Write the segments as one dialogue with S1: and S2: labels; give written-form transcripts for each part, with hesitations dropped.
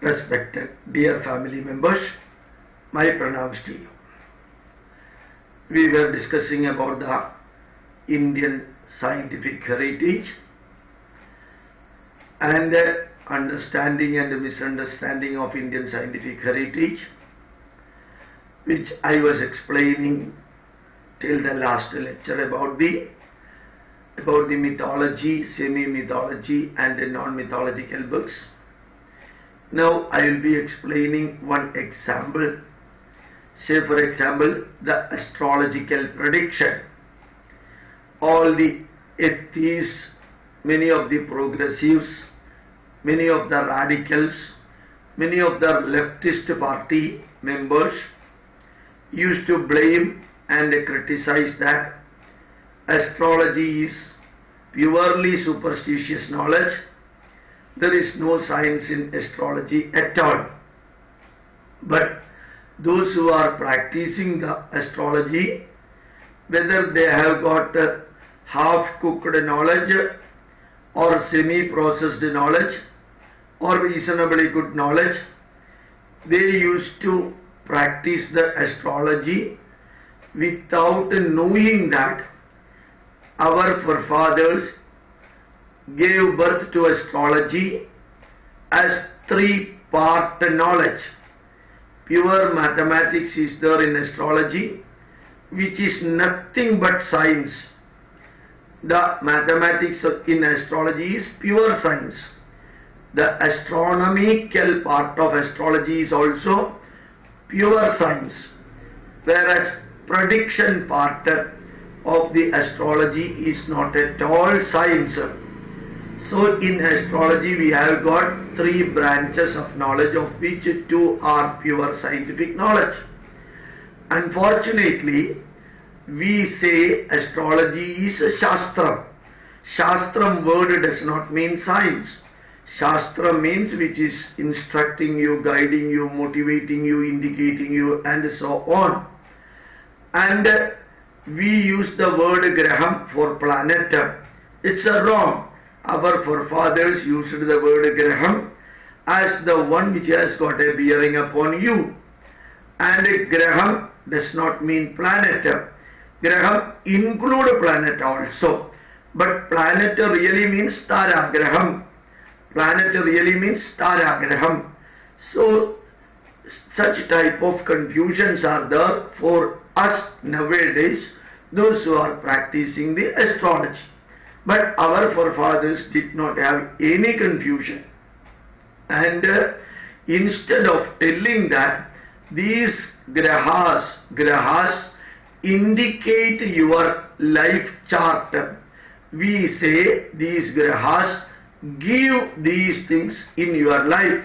S1: Respected dear family members, my pranams to you. We were discussing about the Indian scientific heritage and understanding and misunderstanding of Indian scientific heritage, which I was explaining till the last lecture about the mythology, semi-mythology and non-mythological books. Now I will be explaining one example. Say for example, the astrological prediction. All the atheists, many of the progressives, many of the radicals, many of the leftist party members used to blame and criticize that astrology is purely superstitious knowledge. There is no science in astrology at all. But those who are practicing the astrology, whether they have got half-cooked knowledge or semi-processed knowledge or reasonably good knowledge, they used to practice the astrology without knowing that our forefathers gave birth to astrology as three-part knowledge. Pure mathematics is there in astrology, which is nothing but science. The mathematics in astrology is pure science. The astronomical part of astrology is also pure science, whereas prediction part of the astrology is not at all science. So in astrology we have got three branches of knowledge, of which two are pure scientific knowledge. Unfortunately, we say astrology is a Shastram. Shastram word does not mean science. Shastra means which is instructing you, guiding you, motivating you, indicating you and so on. And we use the word Graham for planet. It's wrong. Our forefathers used the word Graham as the one which has got a bearing upon you. And Graham does not mean planet. Graham include planet also. But planet really means Tara Graham. Planet really means Tara Graham. So such type of confusions are there for us nowadays, those who are practicing the astrology. But our forefathers did not have any confusion. And instead of telling that these grahas indicate your life chart, we say these grahas give these things in your life.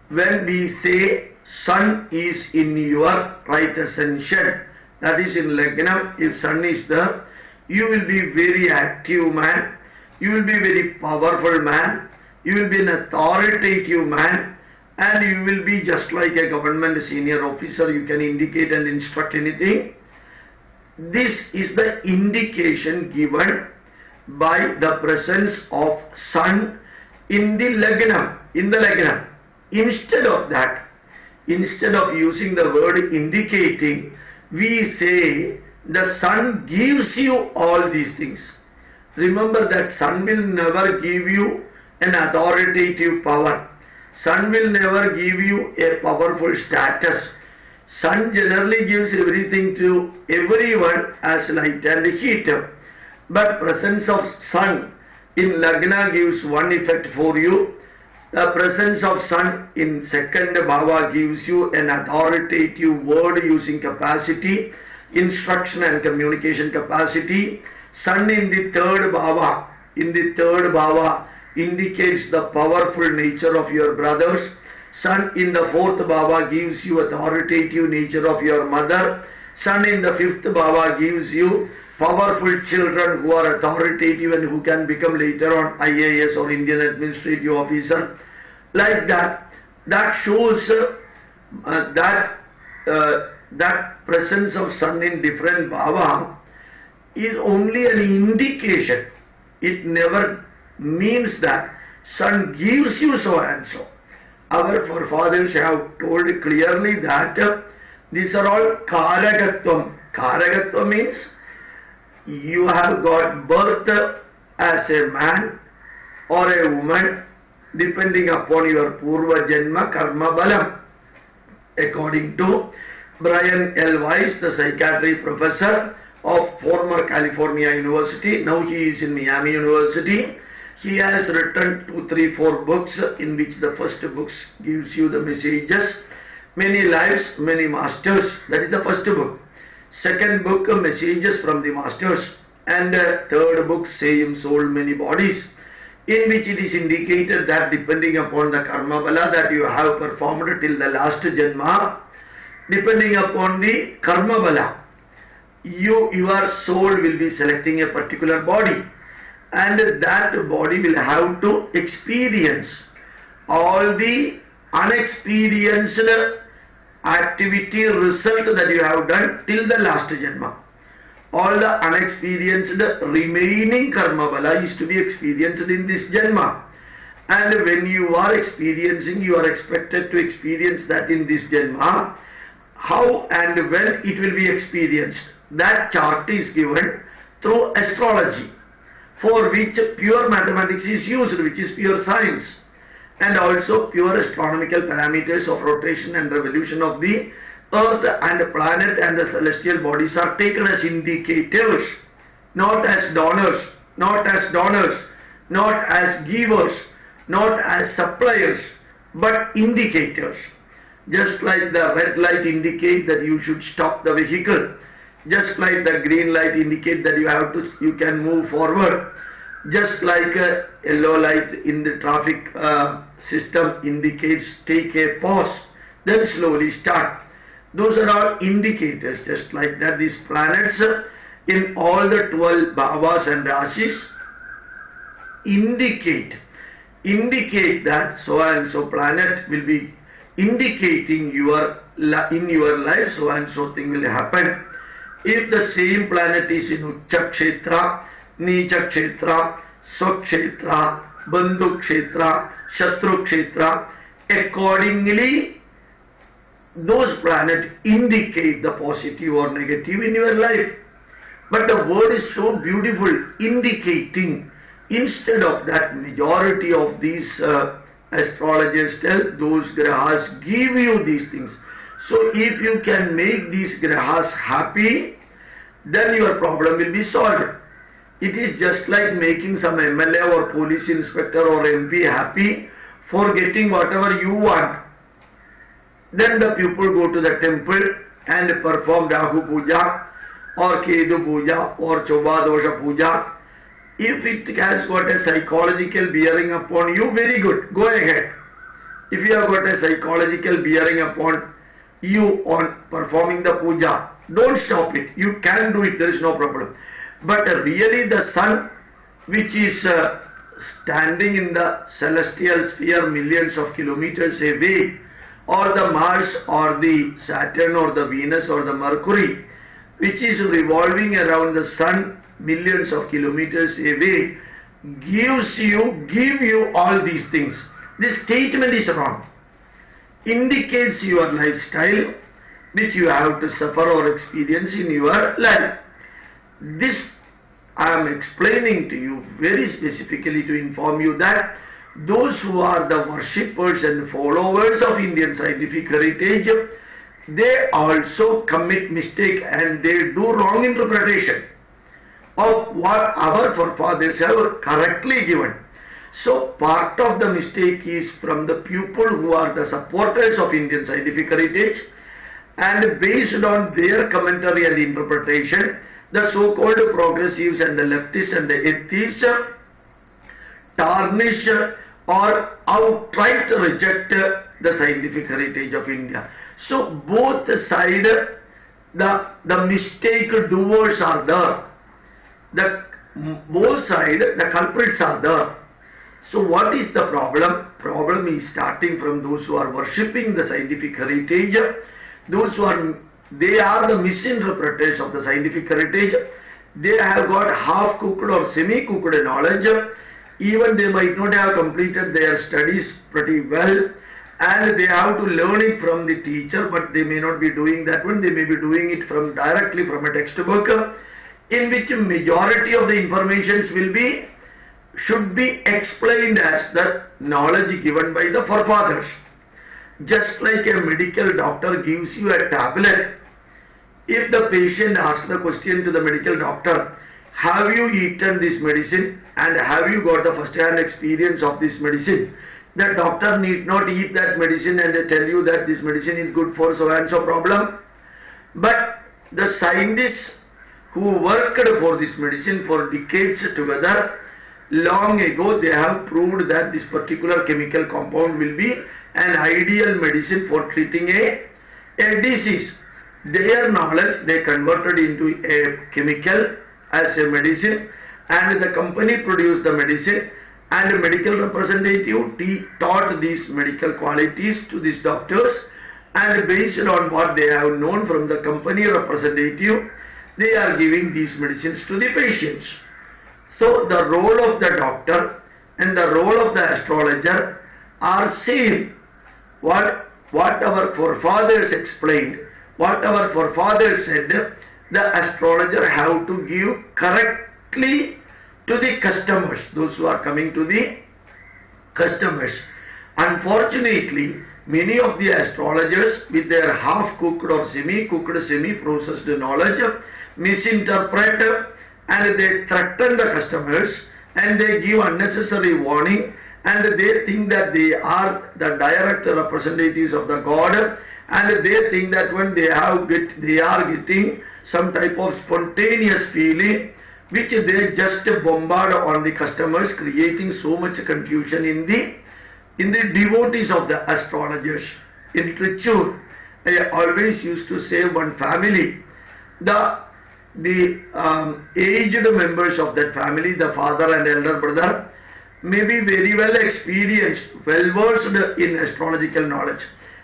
S1: When we say sun is in your right ascension, that is in Lagnam, if sun is there, you will be very active man, you will be very powerful man, you will be an authoritative man, and you will be just like a government senior officer, you can indicate and instruct anything. This is the indication given by the presence of sun in the Lagnam. Instead of that, instead of using the word indicating, we say the sun gives you all these things. Remember that sun will never give you an authoritative power. Sun will never give you a powerful status. Sun generally gives everything to everyone as light and heat. But presence of sun in Lagna gives one effect for you. The presence of sun in second bhava gives you an authoritative word using capacity, instruction and communication capacity. Sun in the third bhava, indicates the powerful nature of your brothers. Sun in the fourth bhava gives you authoritative nature of your mother. Sun in the fifth bhava gives you powerful children who are authoritative and who can become later on IAS or Indian administrative officer. Like that, that shows that presence of sun in different bhava is only an indication. It never means that sun gives you so and so. our forefathers have told clearly that these are all Karagatvam. Karagatvam means you have got birth as a man or a woman depending upon your Purva Janma Karma Balam. According to Brian L. Weiss, the psychiatry professor of former California University, now he is in Miami University. He has written 2, 3, 4 books, in which the first book gives you the messages, Many Lives, Many Masters. That is the first book. Second book, Messages from the Masters. And third book, Same Soul, Many Bodies, in which it is indicated that depending upon the karma bala that you have performed till the last janma, depending upon the karma bala, your soul will be selecting a particular body, and that body will have to experience all the unexperienced activity result that you have done till the last janma. All the unexperienced remaining karma bala is to be experienced in this janma. And when you are experiencing, you are expected to experience that in this janma. How and when it will be experienced, that chart is given through astrology, for which pure mathematics is used, which is pure science, and also pure astronomical parameters of rotation and revolution of the Earth and the planet and the celestial bodies are taken as indicators, not as donors, not as givers, not as suppliers, but indicators. Just like the red light indicate that you should stop the vehicle, just like the green light indicate that you can move forward, just like a yellow light in the traffic system indicates take a pause, then slowly start. Those are all indicators. Just like that, these planets in all the 12 bhavas and rashis indicate that so and so planet will be indicating in your life so and so thing will happen. If the same planet is in Ucha Kshetra, Nicha Kshetra, Swakshetra, Bandhu Kshetra, Shatru Kshetra, accordingly those planets indicate the positive or negative in your life. But the word is so beautiful, indicating. Instead of that, majority of these astrologers tell those grahas give you these things. So if you can make these grahas happy, then your problem will be solved. It is just like making some MLA or police inspector or MP happy for getting whatever you want. Then the people go to the temple and perform Rahu Puja or Kedu Puja or Choba Dosha Puja. If it has got a psychological bearing upon you, very good, go ahead. If you have got a psychological bearing upon you on performing the puja, don't stop it. You can do it, there is no problem. But really the sun, which is standing in the celestial sphere millions of kilometers away, or the Mars or the Saturn or the Venus or the Mercury, which is revolving around the sun millions of kilometers away, give you all these things. This statement is wrong. Indicates your lifestyle which you have to suffer or experience in your life. This I am explaining to you very specifically to inform you that those who are the worshippers and followers of Indian scientific heritage, they also commit mistake and they do wrong interpretation of what our forefathers have correctly given. So part of the mistake is from the people who are the supporters of Indian scientific heritage, and based on their commentary and interpretation, the so-called progressives and the leftists and the atheists tarnish or outright reject the scientific heritage of India. So both sides, the mistake doers are there. Both sides, the culprits are there. So what is the problem? Problem is starting from those who are worshipping the scientific heritage, those who are, they are the misinterpreters of the scientific heritage. They have got half-cooked or semi-cooked knowledge. Even they might not have completed their studies pretty well, and they have to learn it from the teacher, but they may not be doing that one. They may be doing it from directly from a textbook, in which majority of the informations should be explained as the knowledge given by the forefathers. Just like a medical doctor gives you a tablet, if the patient asks the question to the medical doctor, have you eaten this medicine and have you got the first-hand experience of this medicine? The doctor need not eat that medicine and tell you that this medicine is good for so and so problem. But the scientists who worked for this medicine for decades together, long ago they have proved that this particular chemical compound will be an ideal medicine for treating a disease. Their knowledge they converted into a chemical as a medicine, and the company produced the medicine, and a medical representative taught these medical qualities to these doctors, and based on what they have known from the company representative, they are giving these medicines to the patients. So the role of the doctor and the role of the astrologer are same. What our forefathers explained, what our forefathers said, the astrologer have to give correctly to the customers, those who are coming to the customers. Unfortunately, many of the astrologers with their half-cooked or semi-cooked, semi-processed knowledge misinterpret, and they threaten the customers and they give unnecessary warning, and they think that they are the direct representatives of the God, and they think that when they are getting some type of spontaneous feeling which they just bombard on the customers, creating so much confusion in the devotees of the astrologers. In Trichure, I always used to say one family, the aged members of that family, the father and elder brother, may be very well experienced, well versed in astrological knowledge.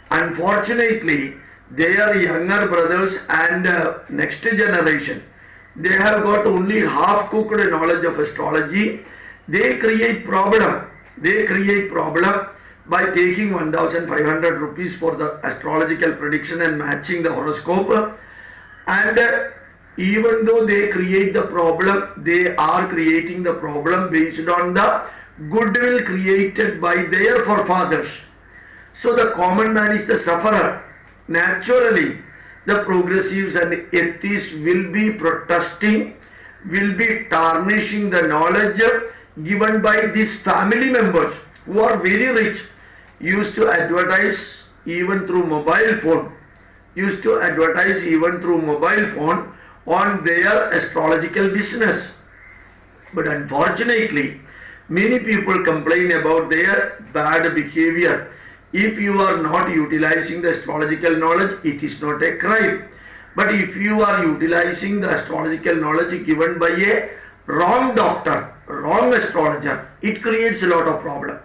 S1: Unfortunately, their younger brothers and next generation, they have got only half-cooked knowledge of astrology. They create problem. They create problem by taking 1,500 rupees for the astrological prediction and matching the horoscope. And even though they create the problem, they are creating the problem based on the goodwill created by their forefathers. So the common man is the sufferer. Naturally, the progressives and atheists will be protesting, will be tarnishing the knowledge given by these family members who are very rich, used to advertise even through mobile phone, on their astrological business. But unfortunately, many people complain about their bad behavior. If you are not utilizing the astrological knowledge, it is not a crime. But if you are utilizing the astrological knowledge given by a wrong doctor, wrong astrologer, it creates a lot of problem.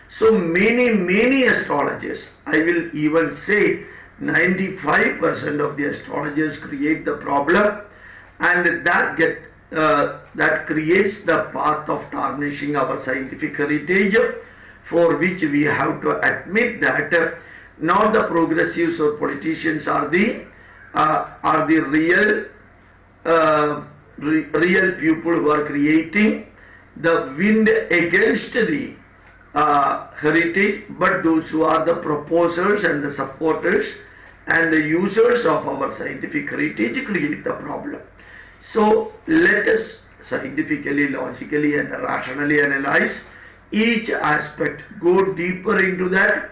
S1: So many astrologers, I will even say 95% of the astrologers create the problem, and that creates the path of tarnishing our scientific heritage, for which we have to admit that not the progressives or politicians are the real people who are creating the wind against the heritage, but those who are the proposers and the supporters and the users of our scientific heritage create the problem. So let us scientifically, logically and rationally analyze each aspect, go deeper into that,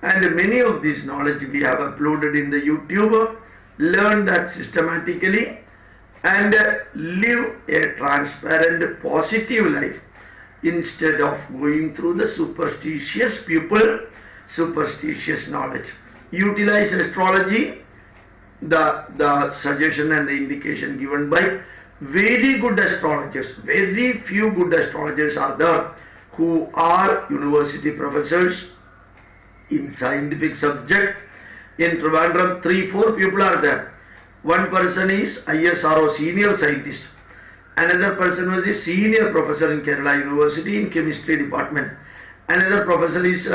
S1: and many of this knowledge we have uploaded in the YouTube. Learn that systematically and live a transparent, positive life instead of going through the superstitious people, superstitious knowledge. Utilize astrology, the suggestion and the indication given by very good astrologers. Very few good astrologers are there who are university professors in scientific subject. In Trivandrum, 3-4 people are there. One person is ISRO, senior scientist. Another person was a senior professor in Kerala University in chemistry department. Another professor is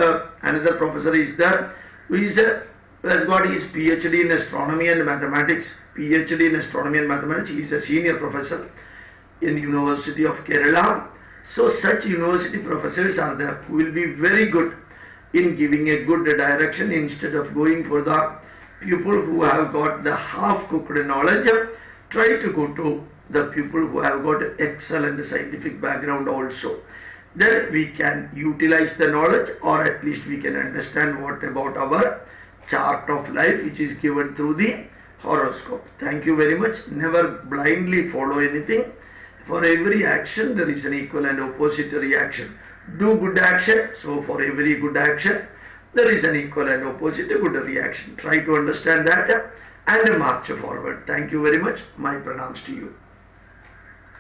S1: there who has got his PhD in astronomy and mathematics. PhD in astronomy and mathematics. He is a senior professor in University of Kerala. So such university professors are there who will be very good in giving a good direction instead of going for the people who have got the half-cooked knowledge. Try to go to the people who have got excellent scientific background also. Then we can utilize the knowledge, or at least we can understand what about our chart of life which is given through the horoscope. Thank you very much. Never blindly follow anything. For every action there is an equal and opposite reaction. Do good action, so for every good action there is an equal and opposite good reaction. Try to understand that and march forward. Thank you very much. My pranams to you.